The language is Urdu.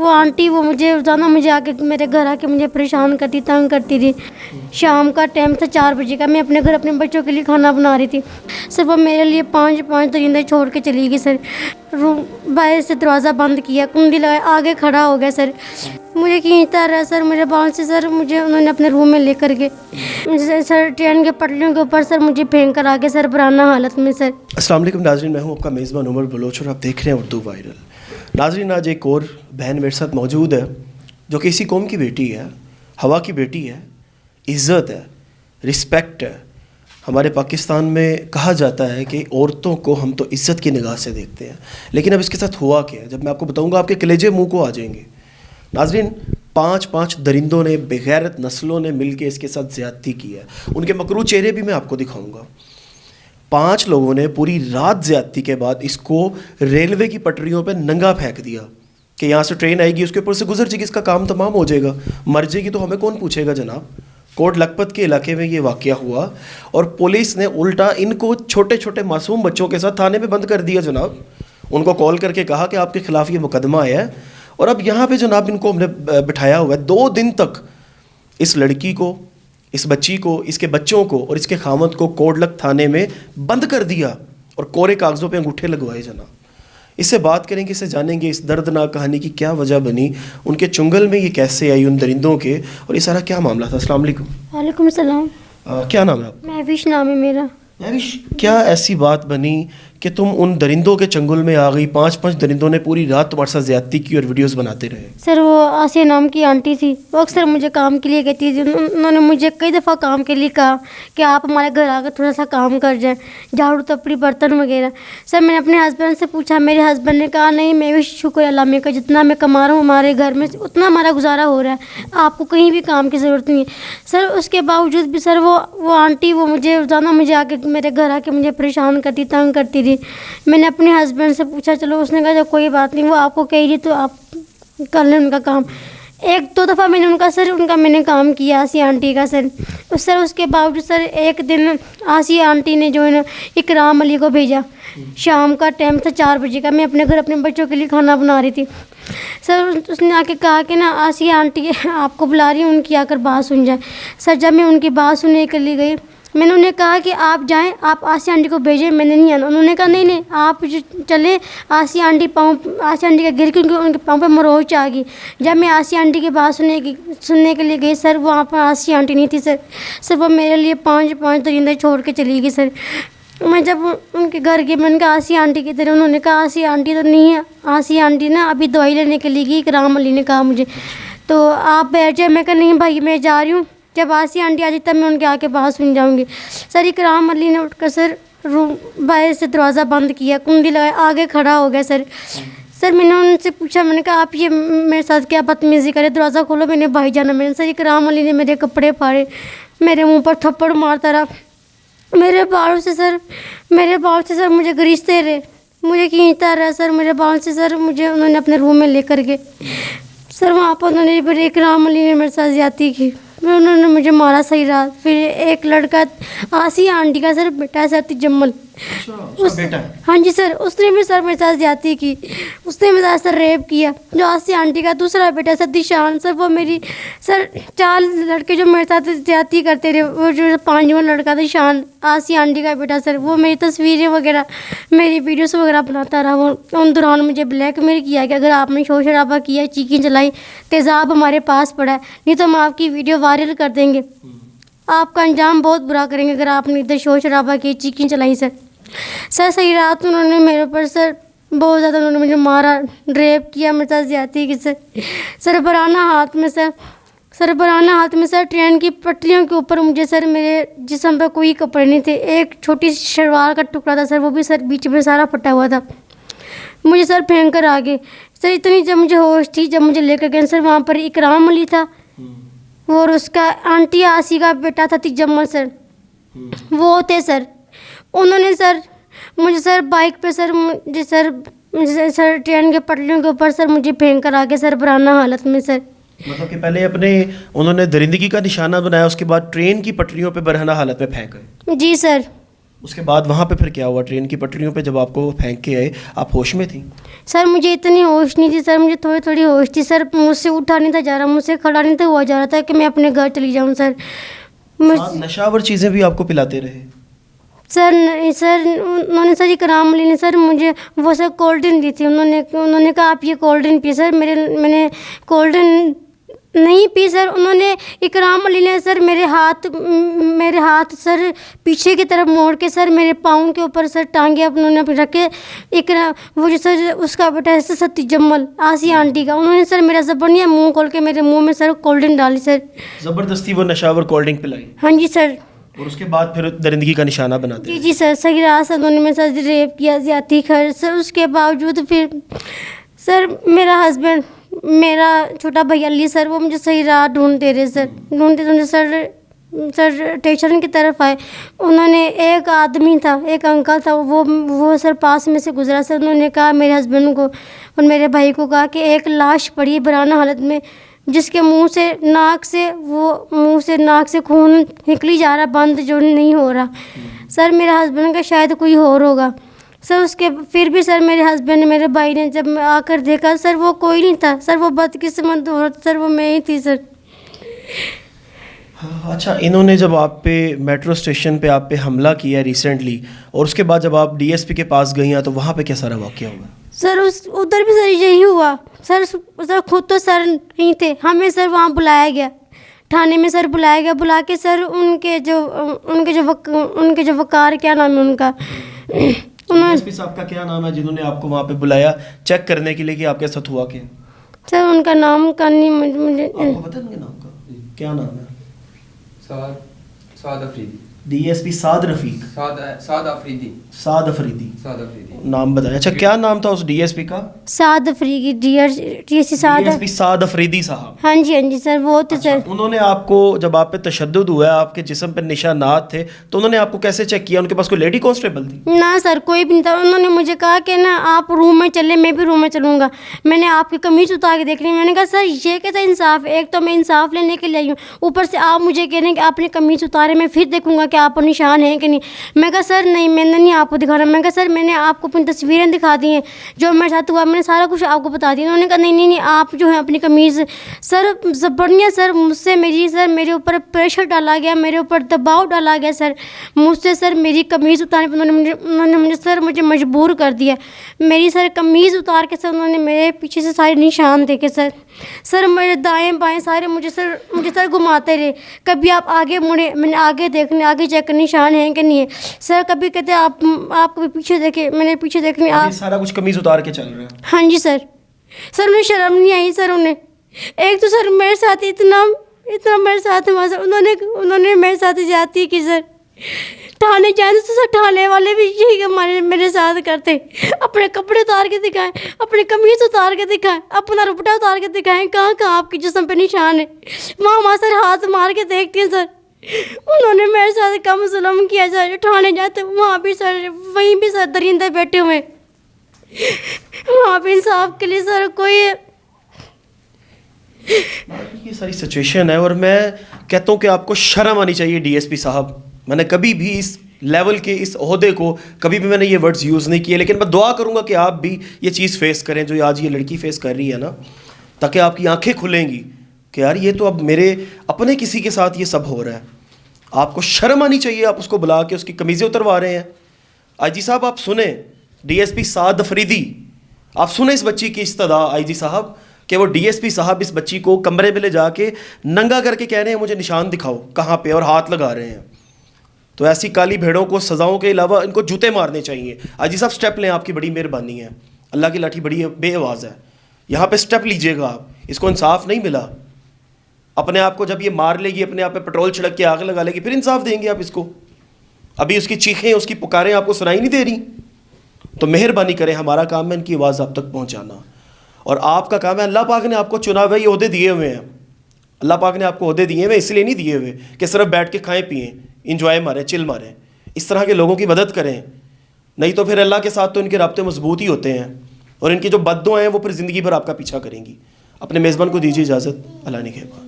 وہ آنٹی وہ مجھے روزانہ مجھے آ کے میرے گھر آ کے مجھے پریشان کرتی تنگ کرتی تھی. شام کا ٹائم تھا 4 بجے کا, میں اپنے گھر اپنے بچوں کے لیے کھانا بنا رہی تھی. سر وہ میرے لیے 5 درندے چھوڑ کے چلی گئی. سر باہر سے دروازہ بند کیا, کنڈی لگائے, آگے کھڑا ہو گیا. سر مجھے کھینچتا رہا سر, میرے بال سے. سر مجھے انہوں نے اپنے روم میں لے کر کے سر ٹرین کے پٹریوں کے اوپر سر مجھے پھینک کر آگے سر برانہ حالت میں. سر السلام علیکم ناظرین, میں ہوں آپ کا میزبان عمر بلوچ اور آپ دیکھ رہے ہیں اردو وائرل. ناظرین, آج ایک اور بہن میرے ساتھ موجود ہے جو کہ اسی قوم کی بیٹی ہے, ہوا کی بیٹی ہے, عزت ہے, رسپیکٹ ہے. ہمارے پاکستان میں کہا جاتا ہے کہ عورتوں کو ہم تو عزت کی نگاہ سے دیکھتے ہیں, لیکن اب اس کے ساتھ ہوا کیا ہے جب میں آپ کو بتاؤں گا آپ کے کلیجے منہ کو آ جائیں گے. ناظرین, 5 درندوں نے, بغیرت نسلوں نے مل کے اس کے ساتھ زیادتی کی ہے. ان کے مکروہ چہرے بھی میں آپ کو دکھاؤں گا. 5 لوگوں نے پوری رات زیادتی کے بعد اس کو ریلوے کی پٹریوں پہ ننگا پھینک دیا کہ یہاں سے ٹرین آئے گی, اس کے اوپر سے گزر جائے گی, اس کا کام تمام ہو جائے گا, مر جائے گی تو ہمیں کون پوچھے گا. جناب, کوٹ لکھپت کے علاقے میں یہ واقعہ ہوا اور پولیس نے الٹا ان کو چھوٹے چھوٹے معصوم بچوں کے ساتھ تھانے میں بند کر دیا. جناب, ان کو کال کر کے کہا کہ آپ کے خلاف یہ مقدمہ آیا ہے, اور اب یہاں پہ جناب ان کو ہم نے بٹھایا ہوا ہے. 2 دن تک اس لڑکی کو, اس بچی کو, اس کے بچوں کو اور اس کے خامد کو کوڈلک تھانے میں بند کر دیا اور کورے کاغذوں پہ انگوٹھے لگوائے. جناب, اس سے بات کریں گے, اس سے جانیں گے اس دردناک کہانی کی کیا وجہ بنی, ان کے چنگل میں یہ کیسے آئی ان درندوں کے, اور یہ سارا کیا معاملہ تھا. السلام علیکم. وعلیکم السلام. کیا نام ہے آپ؟ مہوش نام ہے میرا. مہوش, کیا ایسی بات بنی کہ تم ان درندوں کے چنگل میں آ گئی؟ 5 درندوں نے پوری رات تمہارے ساتھ زیادتی کی اور ویڈیوز بناتے رہے. سر وہ آسیہ نام کی آنٹی تھی, وہ اکثر مجھے کام کے لیے کہتی تھی. انہوں نے مجھے کئی دفعہ کام کے لیے کہا کہ آپ ہمارے گھر آ کر تھوڑا سا کام کر جائیں, جھاڑو تپڑی برتن وغیرہ. سر میں نے اپنے ہسبینڈ سے پوچھا, میرے ہسبینڈ نے کہا نہیں میں بھی شکر اللہ میں کا جتنا میں کما رہا ہوں ہمارے گھر میں اتنا ہمارا گزارا ہو رہا ہے, آپ کو کہیں بھی کام کی ضرورت نہیں ہے. سر اس کے باوجود بھی سر وہ آنٹی وہ مجھے روزانہ مجھے آ کے میرے گھر آ کے مجھے پریشان کرتی تنگ کرتی تھی. میں نے اپنے ہسبینڈ سے پوچھا, چلو اس نے کہا کوئی بات نہیں, وہ آپ کو کہہ رہی تو آپ کر لیں ان کا کام. 1-2 دفعہ میں نے ان کا میں نے کام کیا آسیہ آنٹی کا. سر اس کے باوجود سر ایک دن آسیہ آنٹی نے جو ہے نا اکرام علی کو بھیجا. شام کا ٹائم تھا 4 بجے کا, میں اپنے گھر اپنے بچوں کے لیے کھانا بنا رہی تھی. سر اس نے آ کے کہا کہ نا آسیہ آنٹی آپ کو بلا رہی ہیں, ان کی آ کر بات سن جائیں. سر جب میں ان کی بات سننے کے لیے گئی, میں نے انہیں کہا کہ آپ جائیں, آپ آسیہ آنٹی کو بھیجیں, میں نے نہیں آنا. انہوں نے کہا نہیں آپ چلیں, آسیہ آنٹی کا گر کے ان کے پاؤں پہ مروچ آ گئی. جب میں آسیہ آنٹی کی بات سننے کے لیے گئی, سر وہاں پر آسیہ آنٹی نہیں تھی. سر وہ میرے لیے 5 درندے چھوڑ کے چلی گئی. سر میں جب ان کے گھر گئی, میں نے کہا آسیہ آنٹی کی طرح, انہوں نے کہا آسیہ آنٹی تو نہیں ہے, آسیہ آنٹی نا ابھی دوائی لینے کے لیے گئی, اکرام علی نے کہا مجھے, تو آپ بیٹھ جائیں. میں کہا نہیں بھائی میں جا رہی ہوں, جب آسیہ آنٹی آ جائے تب میں ان کے آ کے بات سن جاؤں گی. سر اکرام علی نے اٹھ کر سر باہر سے دروازہ بند کیا, کنڈی لگائے, آگے کھڑا ہو گیا. سر میں نے ان سے پوچھا, میں نے کہا آپ یہ میرے ساتھ کیا بدتمیزی کرے, دروازہ کھولو, میں نے بھائی جانا. میں نے سر اکرام علی نے میرے کپڑے پھاڑے, میرے منہ پر تھپڑ مارتا رہا, میرے بالوں سے سر مجھے گریجتے رہے, مجھے کھینچتا رہا. سر میرے بالوں سے سر مجھے انہوں نے اپنے روم میں لے کر کے سر وہاں پر انہوں نے پھر اکرام علی نے میرے ساتھ زیادتی کی, پھر انہوں نے مجھے مارا صحیح رات. پھر ایک لڑکا آسیہ آنٹی کا سر بیٹا ہے سر جمل, ہاں جی سر, اس نے بھی سر میرے ساتھ زیادتی کی, اس نے میرے ساتھ سر ریپ کیا. جو آسیہ آنٹی کا دوسرا بیٹا سر دیشان, سر وہ میری سر 4 لڑکے جو میرے ساتھ زیادتی کرتے رہے, وہ جو 5واں لڑکا تھا دیشان آسیہ آنٹی کا بیٹا, سر وہ میری تصویریں وغیرہ میری ویڈیوز وغیرہ بناتا رہا. وہ ان دوران مجھے بلیک میل کیا کہ اگر آپ نے شور شرابہ کیا, چیخیں چلائی, تیزاب ہمارے پاس پڑا ہے, نہیں تو ہم آپ کی ویڈیو وائرل کر دیں گے, آپ کا انجام بہت برا کریں گے اگر آپ نے ادھر شور شرابہ کی, چیخیں چلائی. سر صحیح رات انہوں نے میرے اوپر سر بہت زیادہ انہوں نے مجھے مارا, ریپ کیا, میرے ساتھ زیادتی کی. سربرانہ ہاتھ میں سر ٹرین کی پٹریوں کے اوپر مجھے سر میرے جسم پہ کوئی کپڑے نہیں تھے, ایک چھوٹی سی شلوار کا ٹکڑا تھا سر, وہ بھی سر بیچ میں سارا پھٹا ہوا تھا. مجھے سر پھینک کر آگے سر اتنی جب مجھے ہوش تھی, جب مجھے لے کر گئے سر وہاں پر اکرام علی تھا اور اس کا آنٹی آسی کا بیٹا تھا تجمل سر, وہ تھے سر. انہوں نے سر مجھے سر بائک پہ سر ٹرین کے پٹریوں کے اوپر سر مجھے پھینک کر آگے سر برانہ حالت میں. سر مطلب کہ پہلے انہوں نے درندگی کا نشانہ بنایا, اس کے بعد ٹرین کی پٹریوں پہ برہنہ حالت میں پھینک گئے. جی سر. اس کے بعد وہاں پہ پھر کیا ہوا؟ ٹرین کی پٹریوں پہ جب آپ کو پھینک کے آئے آپ ہوش میں تھیں؟ سر مجھے اتنی ہوش نہیں تھی سر، مجھے تھوڑی تھوڑی ہوش تھی سر، مجھ سے اٹھا نہیں تھا جا رہا، مجھ سے کھڑا نہیں تھا ہوا جا رہا تھا کہ میں اپنے گھر چلی جاؤں سر. نشاور چیزیں بھی آپ کو پلاتے رہے؟ سر سر انہوں نے سر اکرام علی نے سر مجھے وہ سر کولڈ ڈرنک دی تھی. انہوں نے کہا آپ یہ کولڈ ڈرنک پی سر. میں نے کولڈ ڈرنک نہیں پی سر. انہوں نے اکرام علی نے سر میرے ہاتھ سر پیچھے کی طرف موڑ کے سر میرے پاؤں کے اوپر سر ٹانگے انہوں نے رکھ کے وہ جو سر اس کا بیٹا ہے ستی جمل آسی آنٹی کا، انہوں نے سر میرا زبردستی منہ کھول کے میرے منہ میں سر کولڈ ڈرنک ڈالی سر. زبردستی وہ نشاور کولڈ ڈرنک پلائی؟ ہاں جی سر. اور اس کے بعد پھر درندگی کا نشانہ بناتے جی سر. صحیح رہا سر، انہوں نے میرے ساتھ ریپ کیا، زیادتی کر سر. اس کے باوجود پھر سر میرا ہسبینڈ میرا چھوٹا بھائی علی سر وہ مجھے صحیح راہ ڈھونڈتے رہے سر. ڈھونڈتے سر اسٹیشن کی طرف آئے. انہوں نے ایک آدمی تھا، ایک انکل تھا، وہ سر پاس میں سے گزرا سر. انہوں نے کہا میرے ہسبینڈ کو اور میرے بھائی کو کہا کہ ایک لاش پڑی ہے برہنہ حالت میں، جس کے منہ سے ناک سے خون نکلی جا رہا، بند جو نہیں ہو رہا. سر میرا ہسبینڈ کا شاید کوئی اور ہوگا سر. اس کے پھر بھی سر میرے ہسبینڈ نے میرے بھائی نے جب میں آ کر دیکھا سر وہ کوئی نہیں تھا سر، وہ بدقسمت عورت سر وہ میں ہی تھی سر. اچھا، انہوں نے جب آپ پہ میٹرو اسٹیشن پہ آپ پہ حملہ کیا ریسنٹلی، اور اس کے بعد جب آپ ڈی ایس پی کے پاس گئی ہیں تو وہاں پہ کیا سارا واقعہ ہوا؟ سر ادھر بھی سر یہی ہوا سر. خود تو سر نہیں تھے، ہمیں سر وہاں بلایا گیا، تھانے میں سر بلایا گیا. بلا کے سر ان کے جو وقار کیا نام ہے ان کا، ڈی ایس پی صاحب کا کیا نام ہے جنہوں نے آپ کو وہاں پہ بلایا چیک کرنے کے لیے کہ آپ کے ساتھ ہوا کیا؟ سر ان کا نام کا نہیں مجھے آپ کو پتہ ہے ان کے نام کا کیا نام ہے؟ سعد افریدی. ڈی ایس پی سعد رفیق. سعد افریدی. نام بتائیں. اچھا، کیا نام تھا اس ڈی ایس پی کا؟ سعد افریدی. ڈی ایس پی سعد افریدی صاحب. ہاں جی سر وہ تو سر. انہوں نے آپ کو جب آپ پہ تشدد ہوا ہے، آپ کے جسم پہ نشانات تھے، تو انہوں نے آپ کو کیسے چیک کیا؟ ان کے پاس کوئی لیڈی کانسٹیبل تھی؟ نہ سر کوئی بھی نہیں تھا. انہوں نے مجھے کہا کہ نا آپ روم میں چلے، میں بھی روم میں چلوں گا. میں نے آپ کی قمیض اتار کے دیکھ لی. میں نے کہا سر یہ کیسا انصاف ہے؟ ایک تو میں انصاف لینے کے لیے آئی ہوں، اوپر سے آپ مجھے کہہ رہے ہیں کہ آپ نے قمیض اتارے، میں پھر دیکھوں گا کہ آپ پر نشان ہیں کہ نہیں. میں کہا سر نہیں، میں نے نہیں آپ کو دکھا رہا. میں کہا سر میں نے آپ کو اپنی تصویریں دکھا دی ہیں جو میرے ساتھ ہوا، میں نے سارا کچھ آپ کو بتا دیا. انہوں نے کہا نہیں آپ جو ہے اپنی قمیض. سر زبردست سر مجھ سے میرے اوپر پریشر ڈالا گیا، میرے اوپر دباؤ ڈالا گیا سر. مجھ سے سر میری قمیض اتارنے پر انہوں نے مجھے مجبور کر دیا. میری سر قمیض اتار کے سر انہوں نے میرے پیچھے سے سارے نشان دیکھے سر میرے دائیں بائیں سارے مجھے سر گھماتے رہے. کبھی آپ آگے مڑے، میں نے آگے چیک کرنے نشان ہیں کہ نہیں ہے سر. کبھی کہتے آپ کبھی پیچھے دیکھے، میں نے پیچھے دیکھنے. آپ سارا کچھ قمیض اتار کے چل رہا ہے؟ ہاں جی سر. انہیں شرم نہیں آئی سر. ایک تو سر میرے ساتھ اتنا میرے ساتھ ہوا سر. انہوں نے میرے ساتھ زیادتی کی سر. تھانے جانے سے سر تھانے والے بھی یہی میرے ساتھ کرتے، اپنے کپڑے اتار کے دکھائیں، اپنی قمیض اتار کے دکھائیں، اپنا دوپٹہ اتار کے دکھائیں کہاں آپ کے جسم پہ نشان ہے. وہاں سر ہاتھ مار کے دیکھتے ہیں سر. انہوں نے میرے ساتھ کم ظلم کیا سر. تھانے جاتے وہاں بھی سر وہیں بھی سر درندے بیٹھے ہوئے، وہاں پہ انصاف کے لیے سر کوئی. یہ ساری سچویشن ہے اور میں کہتا ہوں کہ آپ کو شرم آنی چاہیے ڈی ایس پی صاحب. میں نے کبھی بھی اس لیول کے اس عہدے کو کبھی بھی میں نے یہ ورڈز یوز نہیں کیے، لیکن میں دعا کروں گا کہ آپ بھی یہ چیز فیس کریں جو آج یہ لڑکی فیس کر رہی ہے نا، تاکہ آپ کی آنکھیں کھلیں گی کہ یار یہ تو اب میرے اپنے کسی کے ساتھ یہ سب ہو رہا ہے. آپ کو شرم آنی چاہیے. آپ اس کو بلا کے اس کی قمیضیں اتروا رہے ہیں. آئی جی صاحب آپ سنیں، ڈی ایس پی سعد افریدی آپ سنیں اس بچی کی استدعا آئی جی صاحب کہ وہ ڈی ایس پی صاحب اس بچی کو کمرے میں لے جا کے ننگا کر کے کہہ رہے ہیں مجھے نشان دکھاؤ کہاں پہ، اور ہاتھ لگا رہے ہیں. تو ایسی کالی بھیڑوں کو سزاؤں کے علاوہ ان کو جوتے مارنے چاہیے. آئی جی صاحب سٹیپ لیں، آپ کی بڑی مہربانی ہے. اللہ کی لاٹھی بڑی بے آواز ہے، یہاں پہ سٹیپ لیجئے گا آپ. اس کو انصاف نہیں ملا. اپنے آپ کو جب یہ مار لے گی، اپنے آپ پہ پیٹرول چھڑک کے آگ لگا لے گی، پھر انصاف دیں گے آپ اس کو؟ ابھی اس کی چیخیں، اس کی پکاریں آپ کو سنائی نہیں دے رہی؟ تو مہربانی کریں، ہمارا کام ہے ان کی آواز آپ تک پہنچانا، اور آپ کا کام ہے. اللہ پاک نے آپ کو چنا ہوا ہے، یہ عہدے دیے ہوئے ہیں. اللہ پاک نے آپ کو عہدے دیے ہوئے، اس لیے نہیں دیے ہوئے کہ صرف بیٹھ کے کھائیں پئیں، انجوائے ماریں، چل ماریں. اس طرح کے لوگوں کی مدد کریں، نہیں تو پھر اللہ کے ساتھ تو ان کے رابطے مضبوط ہی ہوتے ہیں، اور ان کی جو بد دعائیں ہیں وہ پھر زندگی بھر آپ کا پیچھا کریں گی. اپنے میزبان کو دیجیے اجازت. اللہ نگہبان.